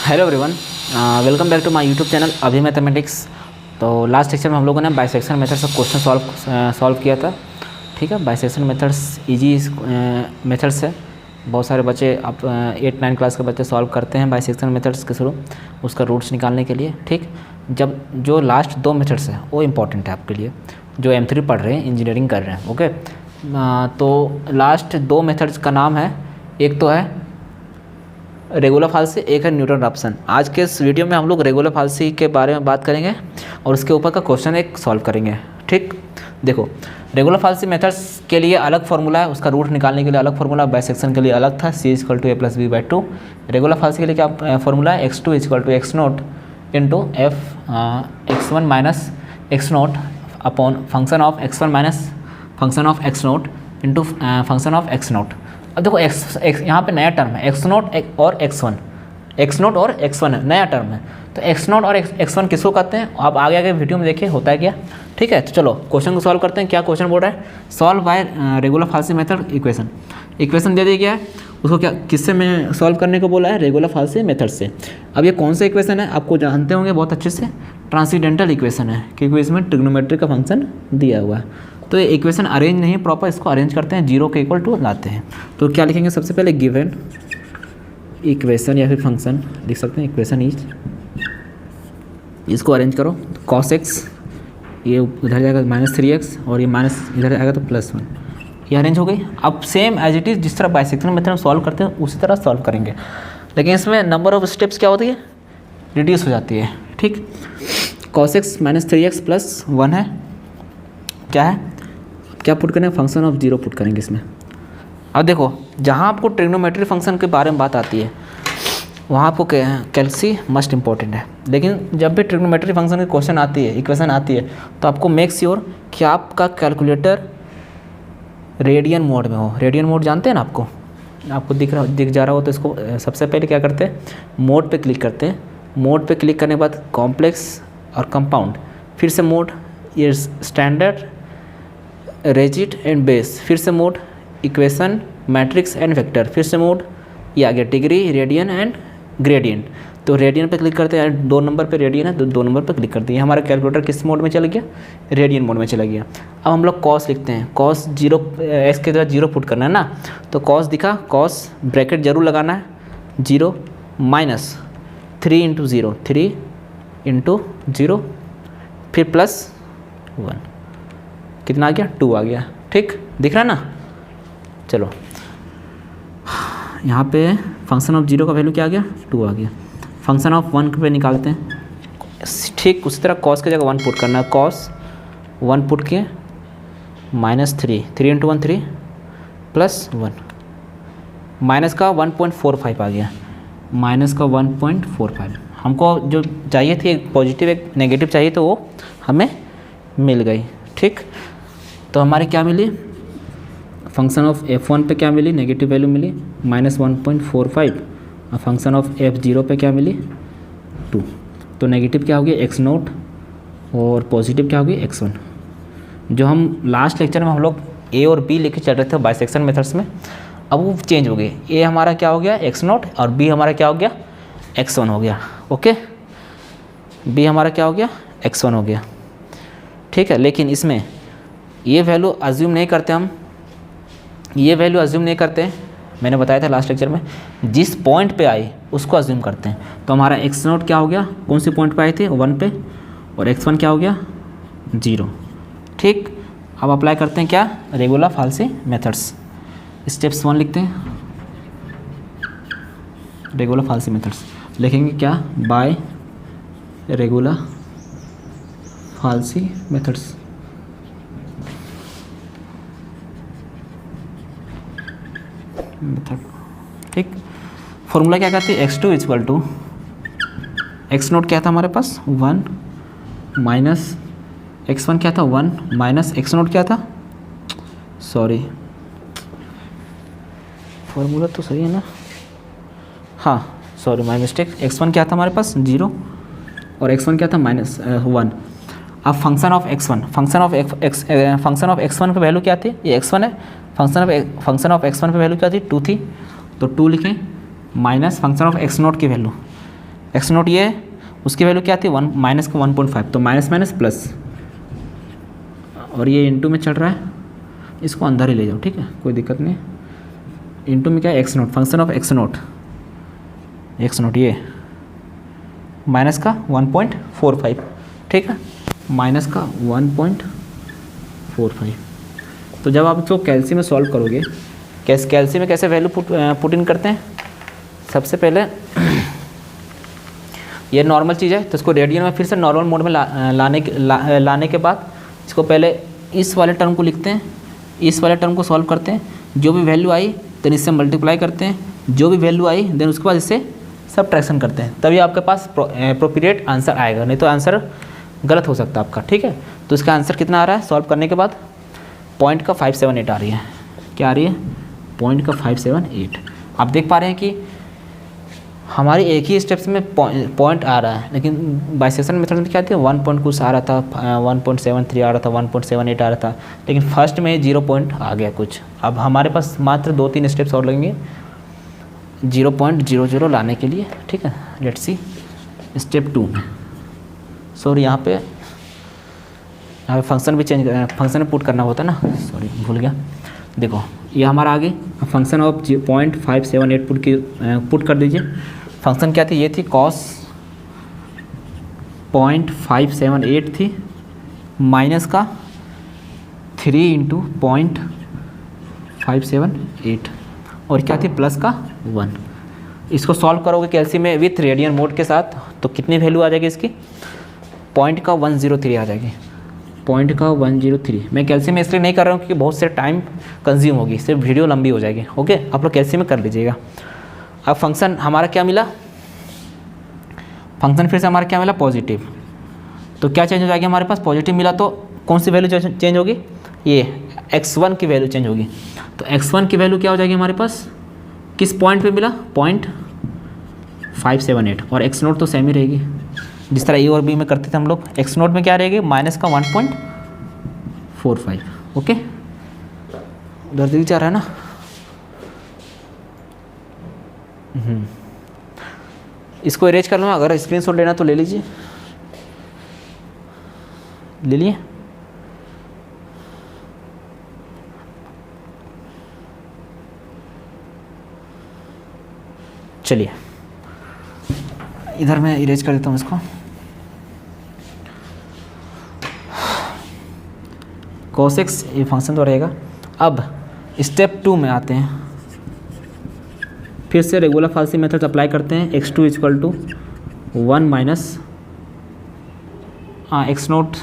Hello everyone, welcome back to my YouTube channel अभी mathematics. तो last lecture में हम लोगों ने बाइसेक्शन मेथड से क्वेश्चन सॉल्व किया था। ठीक है, बाइसेक्शन मेथड्स इजी मेथड्स है। बहुत सारे बच्चे अब 8-9 क्लास के बच्चे सॉल्व करते हैं बाइसेक्शन मेथड्स के थ्रू उसका रूट्स निकालने के लिए। ठीक, जब जो लास्ट 2 मेथड्स हैं वो इम्पॉर्टेंट है आपके लिए जो M3 पढ़ रहे हैं, इंजीनियरिंग कर रहे हैं। ओके, तो लास्ट 2 मेथड्स का नाम है, एक तो है रेगुलर फाल्सी, एक है न्यूटन रैप्सन। आज के इस वीडियो में हम लोग रेगुलर फाल्सी के बारे में बात करेंगे और उसके ऊपर का क्वेश्चन एक सॉल्व करेंगे। ठीक, देखो रेगुलर फाल्सी मेथड्स के लिए अलग फार्मूला है, उसका रूट निकालने के लिए अलग फार्मूला, बाइसेक्शन के लिए अलग था, C = A + B/2। रेगुलर फाल्सी के लिए क्या फार्मूला है, x2 = x0 into x1 minus x0 upon function of x1 minus function of x0 into function of x0। अब देखो x यहाँ पे नया टर्म है, x0 और x1 है, नया टर्म है। तो x0 और x1 किसको कहते हैं आप आगे आगे वीडियो में देखिए होता है क्या। ठीक है, तो चलो क्वेश्चन को सॉल्व करते हैं। क्या क्वेश्चन बोल रहा है, solve by regular falsi method equation दे दी गया है, उसको क्या किससे में सॉल्व करने को बोला है, रेगुलर फाल्सी मेथड से। अब ये कौन सा इक्वेशन है आपको जानते होंगे बहुत अच्छे से, ट्रांसीडेंटल इक्वेशन है, क्योंकि इसमें ट्रिग्नोमेट्री का फंक्शन दिया हुआ है। तो ये इक्वेशन अरेंज नहीं प्रॉपर, इसको अरेंज करते हैं, 0 के इक्वल टू लाते हैं। तो क्या लिखेंगे, सबसे पहले गिवन इक्वेशन या फिर फंक्शन लिख सकते हैं, इक्वेशन इज, इसको अरेंज करो, cos x ये उधर जाएगा -3x और ये माइनस इधर आएगा तो +1, ये अरेंज हो गई। अब सेम एज इट इज़ जिस तरह बाइसेक्शन मेथड में सॉल्व करते हैं उसी तरह सॉल्व करेंगे, लेकिन इसमें नंबर ऑफ स्टेप्स क्या होती है, रिड्यूस हो जाती है। ठीक, cos x -3x + 1 है, क्या है, क्या पुट करेंगे, फंक्शन ऑफ 0 पुट करेंगे इसमें। अब देखो जहाँ आपको ट्रिग्नोमेट्री फंक्शन के बारे में बात आती है वहाँ आपको कैल्सी मस्ट इम्पॉर्टेंट है, लेकिन जब भी ट्रिग्नोमेट्री फंक्शन की क्वेश्चन आती है, इक्वेशन आती है, तो आपको मेक श्योर कि आपका कैलकुलेटर रेडियन मोड में हो। रेडियन मोड जानते हैं ना, आपको दिख जा रहा हो तो इसको सबसे पहले क्या करते हैं, मोड पे क्लिक करते हैं। मोड पे क्लिक करने के बाद कॉम्प्लेक्स और कंपाउंड, फिर से मोड, ये स्टैंडर्ड, रिजिड एंड बेस, फिर से mode, equation, matrix and vector, फिर से मोड, ये आ गया डिग्री, रेडियन एंड ग्रेडियंट। तो रेडियन पे क्लिक करते हैं, 2 नंबर पे रेडियन है तो 2 नंबर पे क्लिक करते हैं। हमारा कैलकुलेटर किस मोड में चला गया, रेडियन मोड में चला गया। अब हम लोग कॉस लिखते हैं, कॉस 0 x के द्वारा 0 पुट करना है ना, तो कॉस दिखा, कॉस ब्रैकेट जरूर लगाना है, 0 -3 × 0, 3 × 0, फिर +1, कितना आ गया, 2 आ गया। ठीक, दिख रहा है ना। चलो यहाँ पे फंक्शन ऑफ 0 का वैल्यू क्या आ गया, 2 आ गया। फंक्शन ऑफ 1 पे निकालते हैं। ठीक उसी तरह कॉस की जगह 1 पुट करना है, कॉस 1 पुट के -3, 3 × 1 3 +1, माइनस का 1.45 आ गया, माइनस का 1.45। हमको जो चाहिए थी एक पॉजिटिव एक नेगेटिव चाहिए तो वो हमें मिल गई। ठीक, तो हमारी क्या मिली, फंक्शन ऑफ f1 पे क्या मिली, नेगेटिव वैल्यू मिली -1.45, और फंक्शन ऑफ f0 पे क्या मिली, 2। तो नेगेटिव क्या हो गया, x0, और पॉजिटिव क्या हो गया, x1। जो हम लास्ट लेक्चर में हम लोग a और b लेके चल रहे थे बाइसेक्शन मेथड्स में, अब वो चेंज हो गए, a हमारा क्या हो गया, x0, और b हमारा क्या हो गया, x1 हो गया। ओके, b हमारा क्या हो गया, x1 हो गया। ठीक है, लेकिन इसमें ये वैल्यू अज्यूम नहीं करते हम, ये वैल्यू अज्यूम नहीं करते, मैंने बताया था लास्ट लेक्चर में, जिस पॉइंट पे आई उसको अज्यूम करते हैं। तो हमारा x0 क्या हो गया, कौन से पॉइंट पे आए थे, 1 पे, और x1 क्या हो गया, 0। ठीक, अब अप्लाई करते हैं क्या, रेगुलर फाल्सी मेथड्स। स्टेप्स 1 लिखते हैं, रेगुलर फाल्सी मेथड्स लिखेंगे क्या, बाय रेगुलर फाल्सी मेथड्स। मेथड, ठीक, फॉर्मूला क्या कहते हैं, x2 = x0 क्या था हमारे पास, 1 माइनस x1 क्या था, 1 माइनस x0 क्या था, सॉरी फॉर्मूला तो सही है ना, हाँ सॉरी माय मिस्टेक, x1 क्या था हमारे पास, 0, और x1 क्या था, -1। अब function of x1, function of x1 पे वैल्यू क्या थी, ये x1 है, फंक्शन ऑफ x1 पे वैल्यू क्या थी, 2 थी, तो 2 लिखें, माइनस फंक्शन ऑफ x0 की वैल्यू एक्स नोट ये है, उसकी वैल्यू क्या थी 1 माइनस का 1.5, तो माइनस माइनस प्लस, और ये इनटू में चल रहा है, इसको अंदर ही ले जाओ, ठीक है, कोई दिक्कत नहीं। इनटू में क्या है x note, function of x note ये माइनस का 1.45, ठीक है, माइनस का 1.45। तो जब आप इसको कैल्सी में सॉल्व करोगे, कैल्सी में कैसे वैल्यू पुट इन करते हैं, सबसे पहले ये नॉर्मल चीज़ है तो इसको रेडियन में फिर से नॉर्मल मोड में लाने के बाद इसको पहले इस वाले टर्म को लिखते हैं, इस वाले टर्म को सॉल्व करते हैं, जो भी वैल्यू आई देन इससे मल्टीप्लाई करते हैं, जो भी वैल्यू आई देन उसके बाद इससे सबट्रैक्शन करते हैं, तभी आपके पास अप्रोप्रिएट आंसर आएगा, नहीं तो आंसर गलत हो सकता है आपका, ठीक है। तो इसका आंसर कितना आ रहा है सॉल्व करने के बाद, पॉइंट का 578 आ रही है, क्या आ रही है, पॉइंट का 578। आप देख पा रहे हैं कि हमारी एक ही स्टेप्स में पॉइंट आ रहा है, लेकिन बाइसेक्शन मेथड में क्या थी 1 पॉइंट कुछ आ रहा था, 1.73 आ रहा था, 1.78 आ रहा था, लेकिन फर्स्ट में 0 पॉइंट आ गया कुछ। अब हमारे पास मात्र 2-3 स्टेप्स और लगेंगे 0.00 लाने के लिए, ठीक है। लेट्स सी स्टेप 2 में, सॉरी यहाँ पे फंक्शन भी चेंज, फंक्शन में पुट करना होता है ना, सॉरी भूल गया। देखो ये हमारा आगे फंक्शन ऑफ 0.578 पुट कर दीजिए। फंक्शन क्या थी, ये थी कॉस 0.578 थी, माइनस का 3 इंटू 0.578, और क्या थी प्लस का 1। इसको सॉल्व करोगे कैल्सी में विथ रेडियन मोड के साथ, तो कितनी वैल्यू आ जाएगी इसकी, पॉइंट का 103 आ जाएगी, पॉइंट का 103। मैं कैल्सी में इसलिए नहीं कर रहा हूँ क्योंकि बहुत से टाइम कंज्यूम होगी, सिर्फ वीडियो लंबी हो जाएगी, ओके। आप लोग कैल्सी में कर लीजिएगा। अब फंक्शन हमारा क्या मिला, फंक्शन फिर से हमारा क्या मिला पॉजिटिव, तो क्या चेंज हो जाएगी हमारे पास, पॉजिटिव मिला तो कौन सी वैल्यू चेंज होगी, ये x1 की वैल्यू चेंज होगी। तो x1 की वैल्यू क्या हो जाएगी हमारे पास, किस पॉइंट पे मिला, 0.578, और x नोट तो सेम ही रहेगी जिस तरह ए और बी में करते थे हम लोग। x नोट में क्या रहेगी, माइनस का 1.45, ओके। उधर दिख जा रहा है ना, इसको इरेज कर लो, अगर स्क्रीनशॉट लेना तो ले लीजिए, ले लिए। चलिए इधर मैं इरेज कर देता हूँ इसको। cos x ये फंक्शन तो रहेगा। अब स्टेप 2 में आते हैं, फिर से रेगुलर फाल्सी मेथड अप्लाई करते हैं। x2 equal to 1 minus x naught,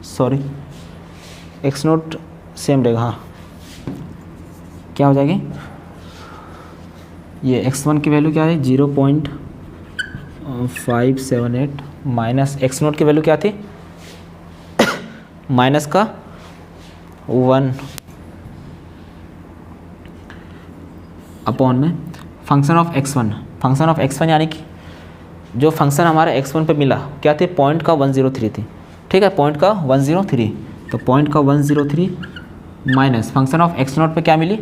sorry x naught same रहेगा, हाँ क्या हो जाएगी, ये x1 की वैल्यू क्या है 0.578 माइनस एक्स नोट की वैल्यू क्या थी माइनस का 1 अपॉन में function of x1, function of x1 यानी कि जो फंक्शन हमारे x1 पे मिला क्या थी, पॉइंट का 103 थी, ठीक है, पॉइंट का 103, तो पॉइंट का 103 minus function of x note पे क्या मिली,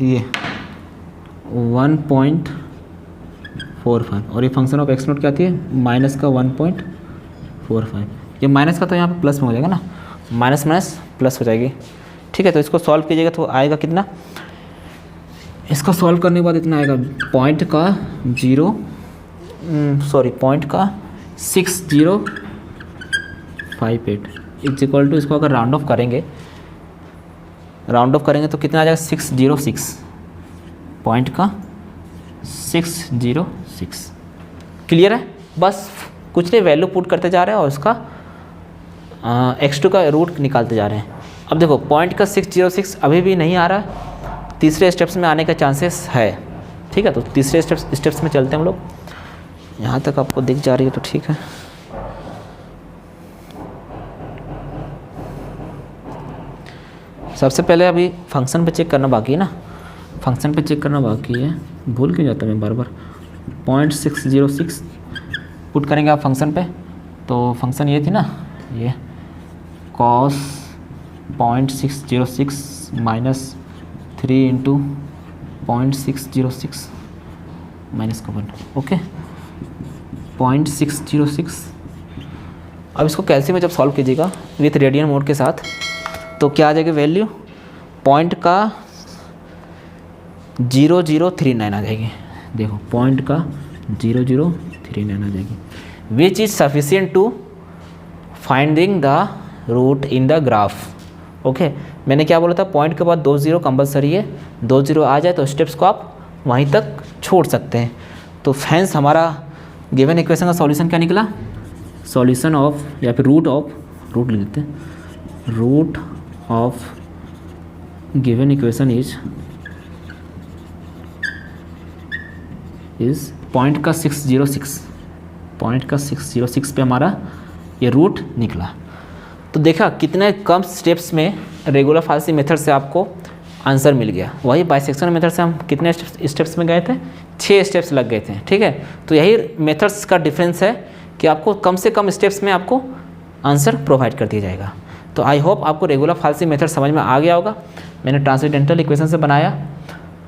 ये 1.45, और ये फंक्शन ऑफ x नोट क्या थी, माइनस का 1.45। ये माइनस का तो यहाँ पे प्लस में हो जाएगा ना, माइनस माइनस प्लस हो जाएगी, ठीक है। तो इसको सॉल्व कीजिएगा तो आएगा कितना, इसको सॉल्व करने के बाद इतना आएगा, पॉइंट का 6058 इज इक्वल टू, इसको अगर राउंड ऑफ करेंगे तो कितना आ जाएगा 606, पॉइंट का 606। क्लियर है, बस कुछ नहीं, वैल्यू पुट करते जा रहे हैं और उसका x2 का रूट निकालते जा रहे हैं। अब देखो पॉइंट का 606 अभी भी नहीं आ रहा, तीसरे स्टेप्स में आने का चांसेस है, ठीक है। तो तीसरे स्टेप्स में चलते हैं हम लोग, यहाँ तक आपको दिख जा रही है तो ठीक है। सबसे पहले अभी फंक्शन पे चेक करना बाकी है ना, फंक्शन पे चेक करना बाकी है, भूल क्यों जाता मैं बार बार। 0.606 पुट करेंगे आप फंक्शन पे, तो फंक्शन ये थी ना, ये cos 0.606 माइनस 3 इंटू 0.606 -1 ओके 0.606। अब इसको कैल्सी में जब सॉल्व कीजिएगा विथ रेडियन मोड के साथ तो क्या आ जाएगी वैल्यू, पॉइंट का 0039 आ जाएगी। देखो पॉइंट का 0039 आ जाएगी, which is sufficient to finding the root in the graph. Okay मैंने क्या बोला था, पॉइंट के बाद 2 0 कंपलसरी है, 2 0 आ जाए तो स्टेप्स को आप वहीं तक छोड़ सकते हैं। तो फ्रेंड्स हमारा गिवन इक्वेशन का सॉल्यूशन क्या निकला, सॉल्यूशन ऑफ या फिर रूट लिख लेते हैं, root of given equation is point का 606 पे हमारा ये रूट निकला। तो देखा कितने कम स्टेप्स में रेगुलर फाल्सी मेथड से आपको आंसर मिल गया। वही बाइसेक्शन मेथड से हम कितने स्टेप्स में गए थे, 6 स्टेप्स लग गए थे। ठीक है, तो यही मेथड्स का डिफरेंस है कि आपको कम से कम स्टेप्स में आपको आंसर प्रोवाइड कर दिया जाएगा। तो आई होप आपको रेगुलर फाल्सी मेथड समझ में आ गया होगा। मैंने ट्रांसेंडेंटल इक्वेशन से बनाया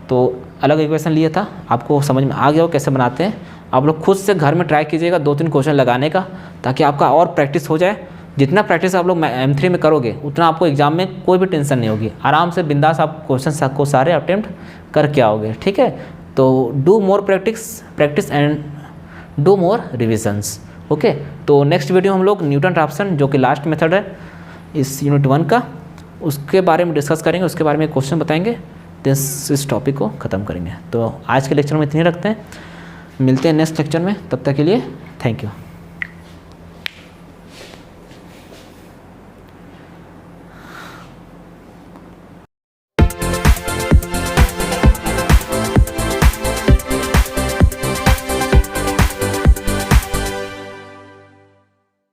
तो अलग इक्वेशन लिया था, आपको समझ में आ गया हो कैसे बनाते हैं। आप लोग खुद से घर में ट्राई कीजिएगा 2-3 क्वेश्चन लगाने का, ताकि आपका और प्रैक्टिस हो जाए। जितना प्रैक्टिस आप लोग M3 में करोगे उतना आपको एग्जाम में कोई भी टेंशन नहीं होगी, आराम से बिंदास आप क्वेश्चन को सारे अटेम्प्ट करके आओगे। ठीक है, तो do more practice and do more revisions. Okay, तो नेक्स्ट वीडियो हम लोग न्यूटन राफ्सन जो कि लास्ट मेथड है इस यूनिट 1 का, उसके बारे में डिस्कस करेंगे, उसके बारे में क्वेश्चन बताएंगे, इस टॉपिक को ख़त्म करेंगे। तो आज के लेक्चर में इतनी रखते हैं, मिलते हैं नेक्स्ट लेक्चर में, तब तक के लिए थैंक यू।